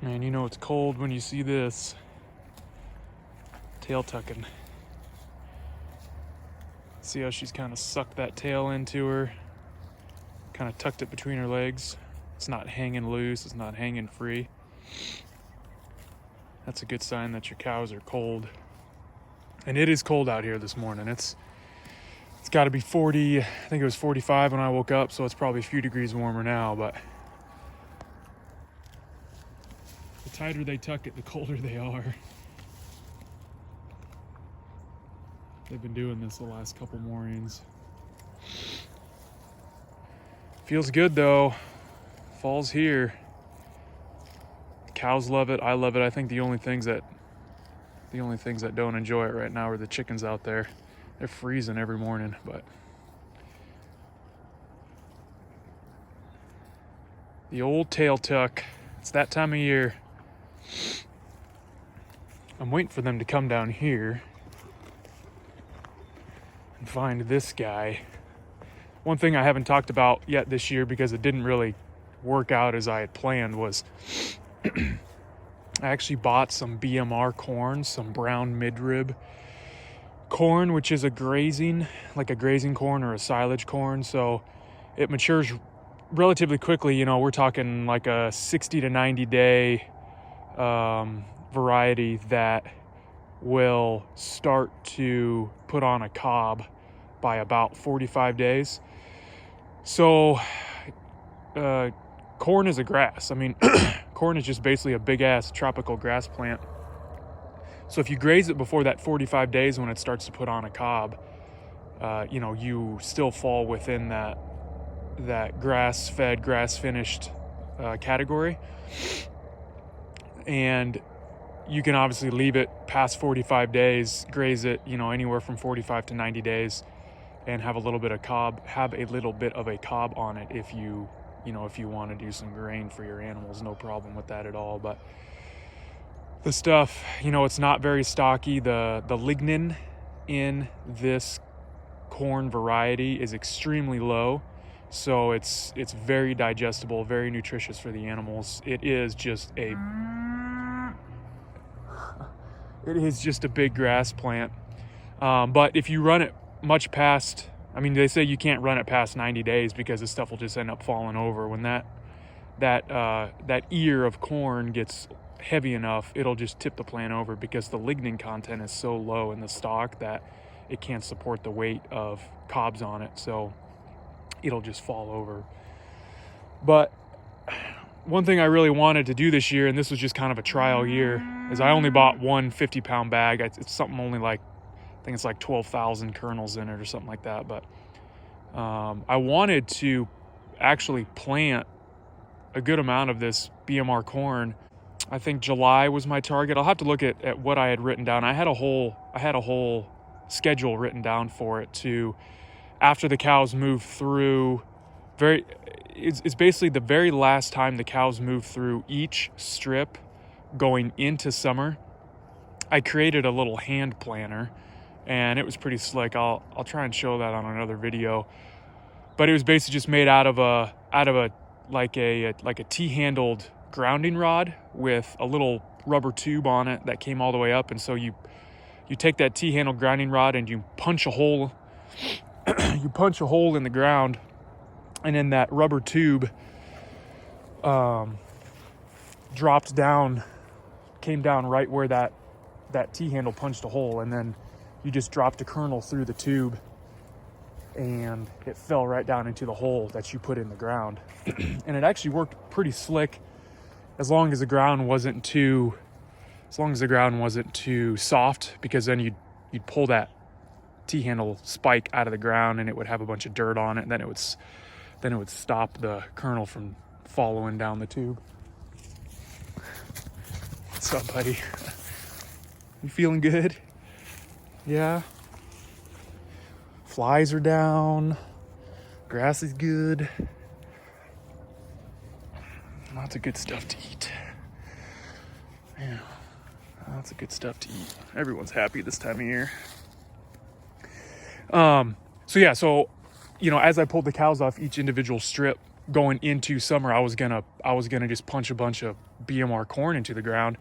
Man, you know it's cold when you see this. Tail tucking. See how she's kind of sucked that tail into her, kind of tucked it between her legs. It's not hanging loose, it's not hanging free. That's a good sign that your cows are cold. And it is cold out here this morning. It's got to be 40, I think it was 45 when I woke up, so it's probably a few degrees warmer now, but the tighter they tuck it, the colder they are. They've been doing this the last couple mornings. Feels good though. Fall's here. The cows love it. I love it. I think the only things that don't enjoy it right now are the chickens out there. They're freezing every morning, but the old tail tuck. It's that time of year. I'm waiting for them to come down here and find this guy. One thing I haven't talked about yet this year, because it didn't really work out as I had planned, was I actually bought some BMR corn, some brown midrib corn, which is a grazing corn or a silage corn. So it matures relatively quickly. You know, we're talking like a 60 to 90 day variety that will start to put on a cob by about 45 days. So corn is a grass. I mean, corn is just basically a big ass tropical grass plant. So if you graze it before that 45 days when it starts to put on a cob, you know, you still fall within that grass-fed, grass-finished category. And you can obviously leave it past 45 days, graze it, you know, anywhere from 45 to 90 days, and have a little bit of a cob on it if you want to do some grain for your animals. No problem with that at all. But the stuff, you know, it's not very stocky. The lignin in this corn variety is extremely low, so it's very digestible, very nutritious for the animals. It is just a big grass plant. But if you run it much past, I mean, they say you can't run it past 90 days because this stuff will just end up falling over. When that ear of corn gets heavy enough, it'll just tip the plant over, because the lignin content is so low in the stalk that it can't support the weight of cobs on it, so it'll just fall over. But one thing I really wanted to do this year, and this was just kind of a trial year, is I only bought one 50-pound bag. It's something only like, I think it's like 12,000 kernels in it or something like that. But I wanted to actually plant a good amount of this BMR corn. I think July was my target. I'll have to look at what I had written down. I had a whole schedule written down for it to, after the cows move through, it's basically the very last time the cows move through each strip going into summer. I created a little hand planner, and it was pretty slick. I'll try and show that on another video. But it was basically just made out of a T-handled grounding rod with a little rubber tube on it that came all the way up. And so you take that T-handled grounding rod and you punch a hole in the ground, and then that rubber tube came down right where that T-handle punched a hole, and then you just dropped a kernel through the tube and it fell right down into the hole that you put in the ground. And it actually worked pretty slick, as long as the ground wasn't too soft, because then you'd pull that T-handle spike out of the ground and it would have a bunch of dirt on it, and then it would stop the kernel from following down the tube. What's up, buddy? You feeling good? Yeah. Flies are down. Grass is good. Lots of good stuff to eat. Yeah. Lots of good stuff to eat. Everyone's happy this time of year. So as I pulled the cows off each individual strip going into summer, I was gonna just punch a bunch of BMR corn into the ground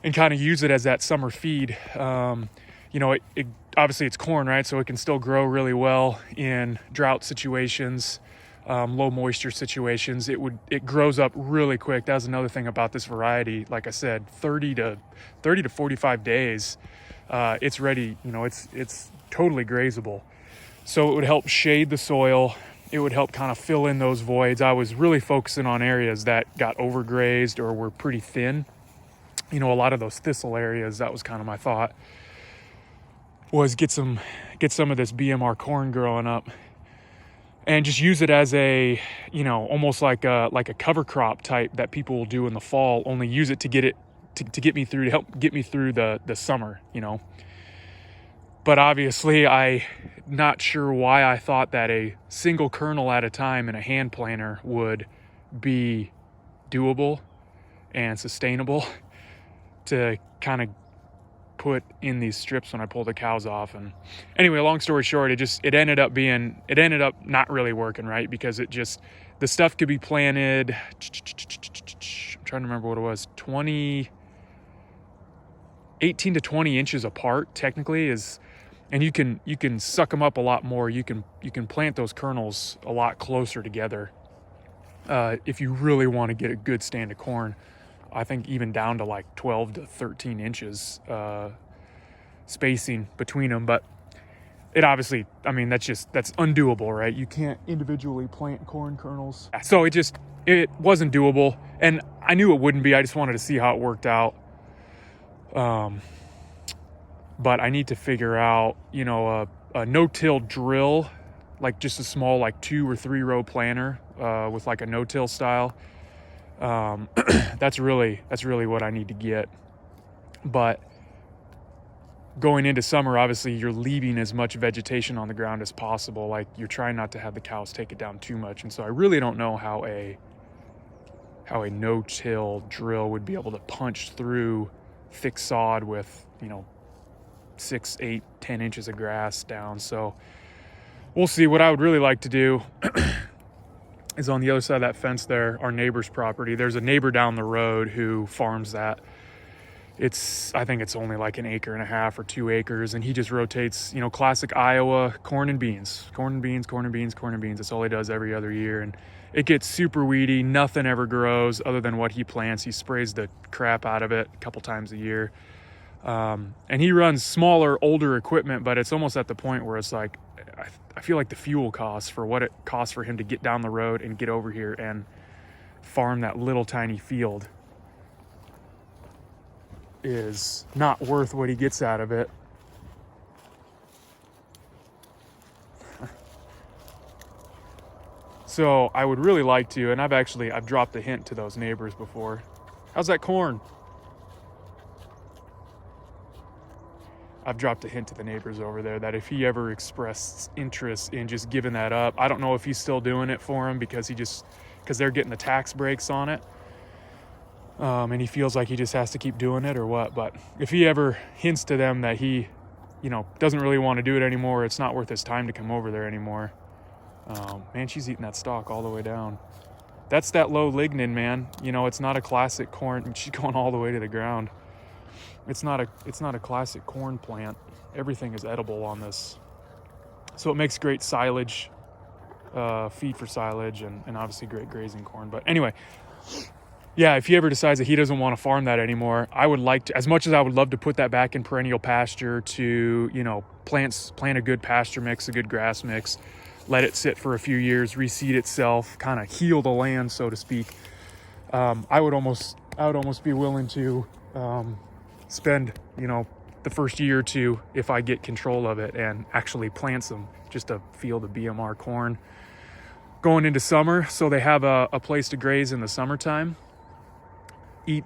and kind of use it as that summer feed. It obviously it's corn, right? So it can still grow really well in drought situations, low moisture situations. It grows up really quick. That was another thing about this variety. Like I said, 30 to 45 days, it's ready. It's totally grazable. So it would help shade the soil. It would help kind of fill in those voids. I was really focusing on areas that got overgrazed or were pretty thin. A lot of those thistle areas, that was kind of my thought, was get some of this BMR corn growing up and just use it as a, almost like a cover crop type that people will do in the fall, only use it to get me through, to help get me through the summer, But obviously, I'm not sure why I thought that a single kernel at a time in a hand planter would be doable and sustainable to kind of put in these strips when I pull the cows off. And anyway, long story short, it ended up not really working, right? Because the stuff could be planted, I'm trying to remember what it was, 18 to 20 inches apart technically and you can suck them up a lot more. You can plant those kernels a lot closer together if you really want to get a good stand of corn. I think even down to like 12 to 13 inches spacing between them. But it obviously, that's undoable, right? You can't individually plant corn kernels. So it wasn't doable. And I knew it wouldn't be. I just wanted to see how it worked out. But I need to figure out, a no-till drill, like just a small, like 2 or 3 row planter with like a no-till style. That's really what I need to get. But going into summer, obviously you're leaving as much vegetation on the ground as possible. Like you're trying not to have the cows take it down too much. And so I really don't know how a no-till drill would be able to punch through thick sod with, 6, 8, 10 inches of grass down. So we'll see. What I would really like to do is on the other side of that fence there, our neighbor's property. There's a neighbor down the road who farms that. I think it's only like 1.5 acres or 2 acres. And he just rotates, classic Iowa corn and beans. That's all he does every other year. And it gets super weedy. Nothing ever grows other than what he plants. He sprays the crap out of it a couple times a year. And he runs smaller, older equipment, but it's almost at the point where it's like, I feel like the fuel costs for what it costs for him to get down the road and get over here and farm that little tiny field is not worth what he gets out of it. So I would really like to, and I've dropped a hint to those neighbors before. How's that corn? I've dropped a hint to the neighbors over there that if he ever expressed interest in just giving that up, I don't know if he's still doing it for him because they're getting the tax breaks on it. And he feels like he just has to keep doing it or what. But if he ever hints to them that he, doesn't really want to do it anymore, it's not worth his time to come over there anymore. Man, she's eating that stalk all the way down. That's that low lignin, man. It's not a classic corn. She's going all the way to the ground. It's not a classic corn plant. Everything is edible on this. So it makes great silage, feed for silage, and obviously great grazing corn. But anyway, yeah, if he ever decides that he doesn't want to farm that anymore, I would like to, as much as I would love to put that back in perennial pasture to, plant a good pasture mix, a good grass mix, let it sit for a few years, reseed itself, kind of heal the land, so to speak. I would almost be willing to spend, the first year or two, if I get control of it, and actually plant some, just a field of BMR corn. going into summer, so they have a place to graze in the summertime, eat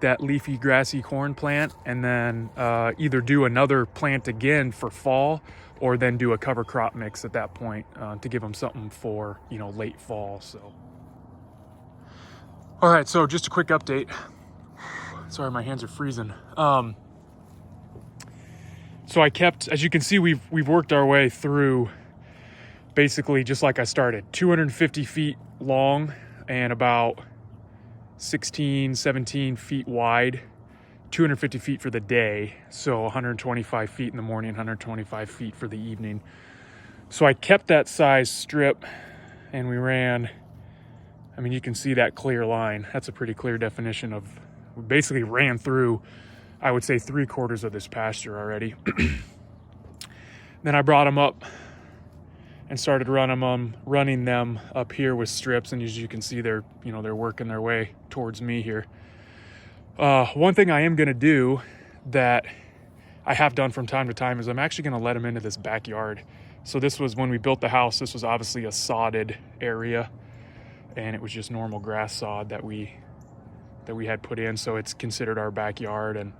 that leafy grassy corn plant, and then either do another plant again for fall, or then do a cover crop mix at that point to give them something for late fall. So all right, so just a quick update. Sorry, my hands are freezing. So I kept, as you can see, we've worked our way through basically just like I started, 250 feet long and about 16, 17 feet wide, 250 feet for the day. So 125 feet in the morning, 125 feet for the evening. So I kept that size strip, and we ran, I mean, you can see that clear line. That's a pretty clear definition of, we basically ran through, I would say, 3/4 of this pasture already. Then I brought them up and started running them up here with strips, and as you can see, they're working their way towards me here. One thing I am gonna do that I have done from time to time is I'm actually gonna let them into this backyard. So this was when we built the house. This was obviously a sodded area, and it was just normal grass sod that we had put in. So it's considered our backyard, and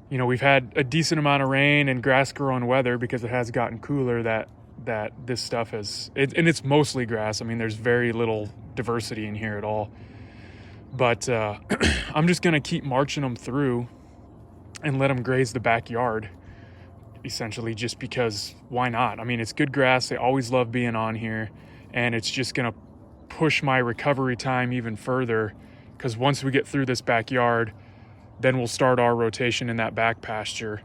we've had a decent amount of rain and grass growing weather because it has gotten cooler, that this stuff has, and it's mostly grass. I mean, there's very little diversity in here at all. But I'm just gonna keep marching them through and let them graze the backyard, essentially, just because why not? I mean, it's good grass. They always love being on here, and it's just gonna push my recovery time even further, because once we get through this backyard, then we'll start our rotation in that back pasture.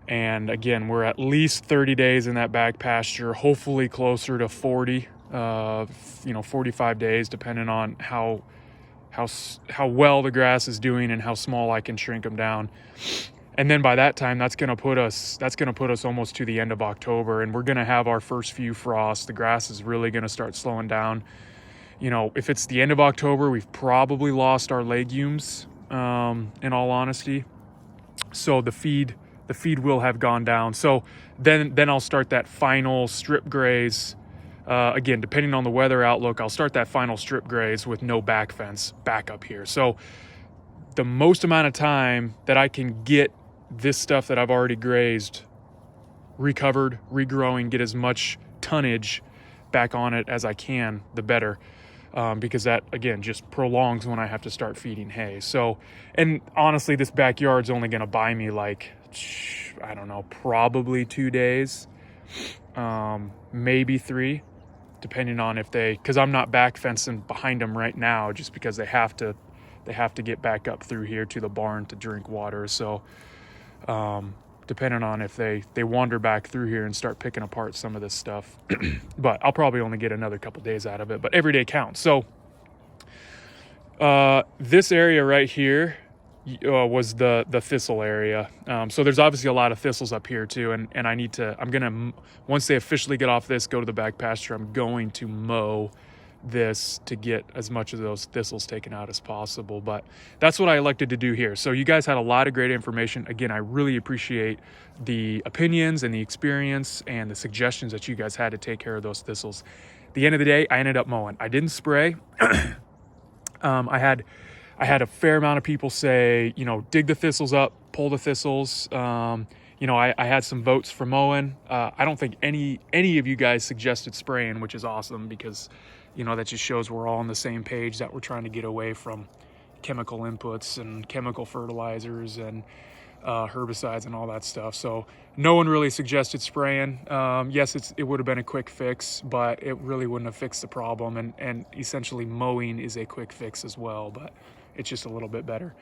And again, we're at least 30 days in that back pasture, hopefully closer to 40, 45 days, depending on how well the grass is doing and how small I can shrink them down. And then by that time, that's going to put us almost to the end of October, and we're going to have our first few frosts. The grass is really going to start slowing down. If it's the end of October, we've probably lost our legumes, in all honesty. So the feed will have gone down. So then I'll start that final strip graze. Again, depending on the weather outlook, I'll start that final strip graze with no back fence back up here. So the most amount of time that I can get this stuff that I've already grazed recovered, regrowing, get as much tonnage back on it as I can, the better. Because that, again, just prolongs when I have to start feeding hay. So, and honestly, this backyard's only going to buy me like, I don't know, probably 2 days, maybe 3, depending on because I'm not back fencing behind them right now, just because they have to get back up through here to the barn to drink water. So, depending on if they wander back through here and start picking apart some of this stuff. But I'll probably only get another couple days out of it, but every day counts. So this area right here was the thistle area. So there's obviously a lot of thistles up here too, and I'm gonna, once they officially get off this, go to the back pasture, I'm going to mow this to get as much of those thistles taken out as possible. But that's what I elected to do here. So you guys had a lot of great information. Again, I really appreciate the opinions and the experience and the suggestions that you guys had to take care of those thistles. At the end of the day, I ended up mowing. I didn't spray. I had a fair amount of people say, dig the thistles up, pull the thistles. I had some votes for mowing. I don't think any of you guys suggested spraying, which is awesome, because that just shows we're all on the same page, that we're trying to get away from chemical inputs and chemical fertilizers and herbicides and all that stuff. So no one really suggested spraying. Yes, it would have been a quick fix, but it really wouldn't have fixed the problem. And essentially mowing is a quick fix as well, but it's just a little bit better.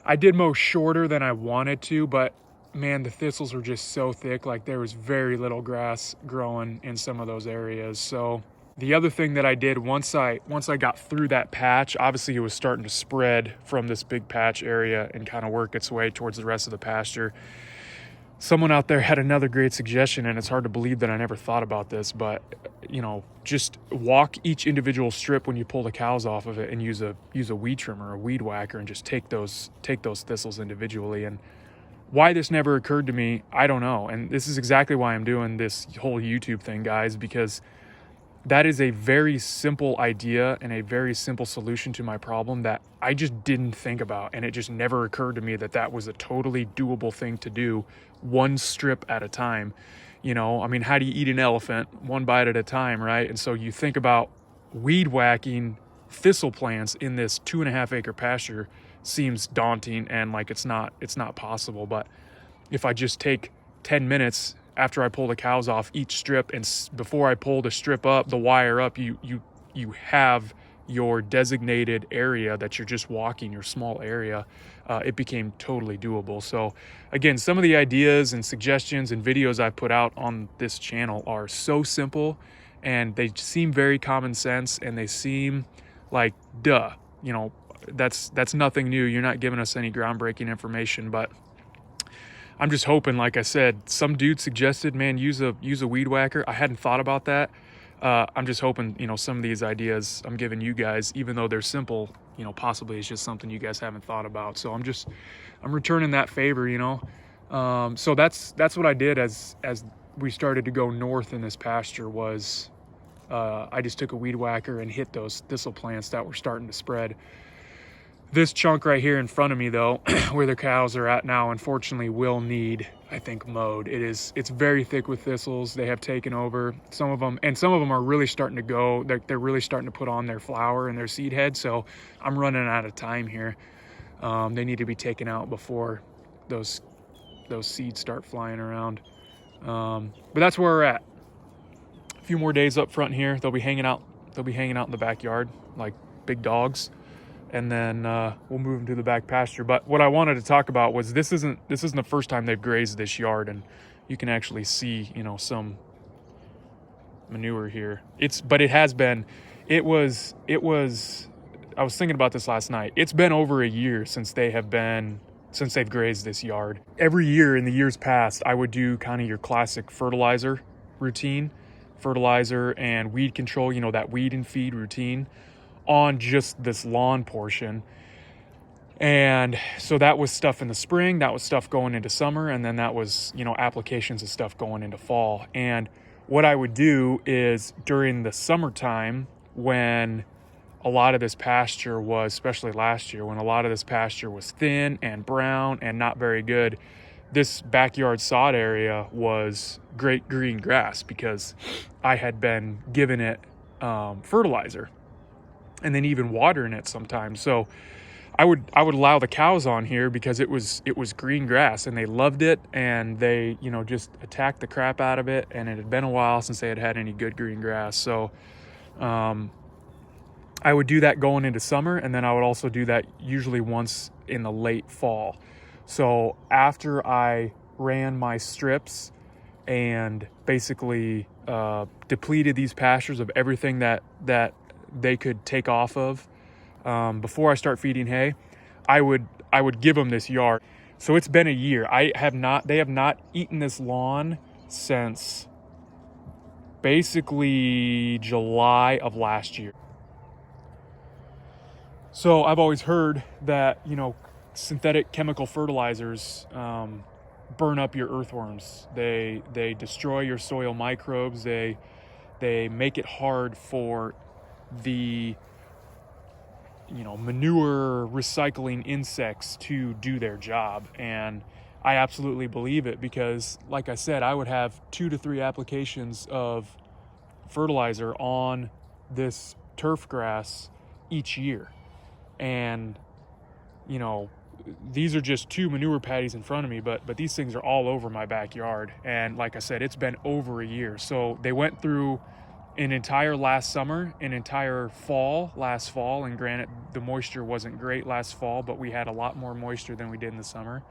I did mow shorter than I wanted to, but man, the thistles were just so thick. Like, there was very little grass growing in some of those areas. So the other thing that I did once I got through that patch, obviously it was starting to spread from this big patch area and kind of work its way towards the rest of the pasture. Someone out there had another great suggestion, and it's hard to believe that I never thought about this, but just walk each individual strip when you pull the cows off of it, and use a weed trimmer or a weed whacker, and just take those thistles individually. And why this never occurred to me, I don't know. And this is exactly why I'm doing this whole YouTube thing, guys, because that is a very simple idea and a very simple solution to my problem that I just didn't think about. And it just never occurred to me that that was a totally doable thing to do, one strip at a time. You know, I mean, how do you eat an elephant? One bite at a time, right? And so you think about weed whacking thistle plants in this 2.5 acre pasture seems daunting and like it's not possible. But if I just take 10 minutes after I pull the cows off each strip, and before I pull the strip up, the wire up, you have your designated area that you're just walking, your small area. It became totally doable. So again, some of the ideas and suggestions and videos I put out on this channel are so simple, and they seem very common sense, and they seem like, duh, you know, that's nothing new. You're not giving us any groundbreaking information, but I'm just hoping, like I said, some dude suggested, man, use a weed whacker. I hadn't thought about that. I'm just hoping, you know, some of these ideas I'm giving you guys, even though they're simple, you know, possibly it's just something you guys haven't thought about. So I'm returning that favor, you know. So that's what I did as we started to go north in this pasture was I just took a weed whacker and hit those thistle plants that were starting to spread. This chunk right here in front of me, though, where the cows are at now, unfortunately will need, I think, mowed. It's very thick with thistles. They have taken over some of them are really starting to go. They're really starting to put on their flower and their seed head. So I'm running out of time here. They need to be taken out before those seeds start flying around. But that's where we're at. A few more days up front here. They'll be hanging out in the backyard like big dogs. And then we'll move them to the back pasture. But what I wanted to talk about was this isn't the first time they've grazed this yard, and you can actually see, you know, some manure here. I was thinking about this last night. It's been over a year since they've grazed this yard. Every year in the years past, I would do kind of your classic fertilizer routine, fertilizer and weed control, you know, that weed and feed routine on just this lawn portion. And so that was stuff in the spring, that was stuff going into summer, and then that was, you know, applications of stuff going into fall. And what I would do is during the summertime, when a lot of this pasture was, especially last year, when a lot of this pasture was thin and brown and not very good, this backyard sod area was great green grass because I had been giving it fertilizer and then even watering it sometimes. So I would allow the cows on here because it was green grass and they loved it, and they, you know, just attacked the crap out of it, and it had been a while since they had had any good green grass. So I would do that going into summer, and then I would also do that usually once in the late fall. So after I ran my strips and basically depleted these pastures of everything that they could take off of, before I start feeding hay, I would give them this yard. So it's been a year. They have not eaten this lawn since basically July of last year. So I've always heard that, you know, synthetic chemical fertilizers burn up your earthworms. They destroy your soil microbes. They make it hard for the, you know, manure recycling insects to do their job. And I absolutely believe it because, like I said, I would have 2 to 3 applications of fertilizer on this turf grass each year. And, you know, these are just 2 manure patties in front of me, but these things are all over my backyard. And like I said, it's been over a year. So they went through an entire last summer, an entire last fall, and granted, the moisture wasn't great last fall, but we had a lot more moisture than we did in the summer.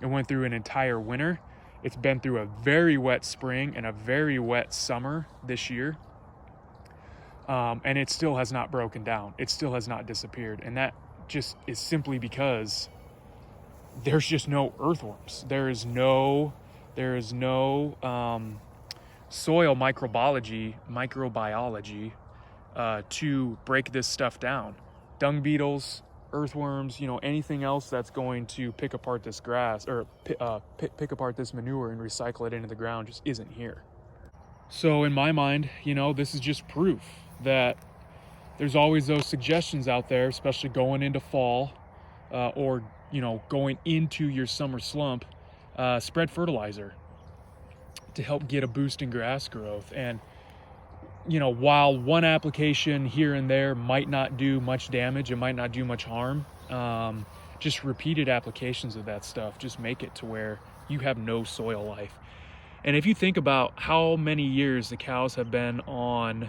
It went through an entire winter. It's been through a very wet spring and a very wet summer this year. And it still has not broken down. It still has not disappeared. And that just is simply because there's just no earthworms. There is no soil microbiology to break this stuff down. Dung beetles, earthworms, you know, anything else that's going to pick apart this grass or pick apart this manure and recycle it into the ground just isn't here. So in my mind, you know, this is just proof that there's always those suggestions out there, especially going into fall, or, you know, going into your summer slump. Spread fertilizer to help get a boost in grass growth. And, you know, while one application here and there might not do much damage, it might not do much harm, just repeated applications of that stuff just make it to where you have no soil life. And if you think about how many years the cows have been on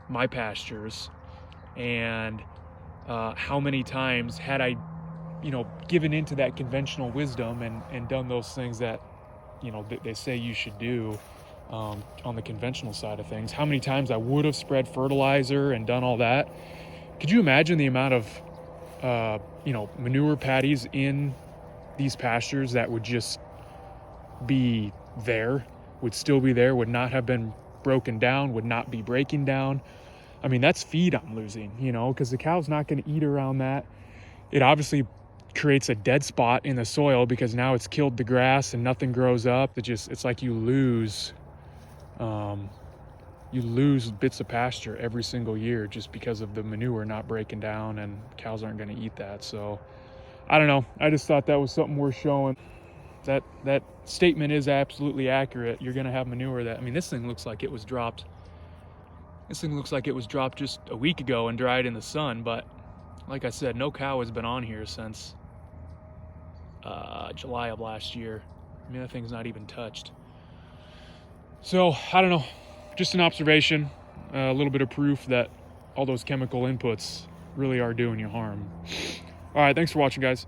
my pastures, and how many times had I, you know, given into that conventional wisdom and done those things that, you know, they say you should do on the conventional side of things, how many times I would have spread fertilizer and done all that. Could you imagine the amount of, you know, manure patties in these pastures that would just be there, would still be there, would not have been broken down, would not be breaking down? I mean, that's feed I'm losing, you know, because the cow's not going to eat around that. It obviously creates a dead spot in the soil because now it's killed the grass and nothing grows up. It's like you lose bits of pasture every single year just because of the manure not breaking down, and cows aren't going to eat that. So I don't know. I just thought that was something worth showing. That statement is absolutely accurate. You're going to have manure that, I mean, this thing looks like it was dropped. This thing looks like it was dropped just a week ago and dried in the sun, but like I said, no cow has been on here since July of last year. I mean, that thing's not even touched. So I don't know, just an observation, a little bit of proof that all those chemical inputs really are doing you harm. All right, thanks for watching, guys.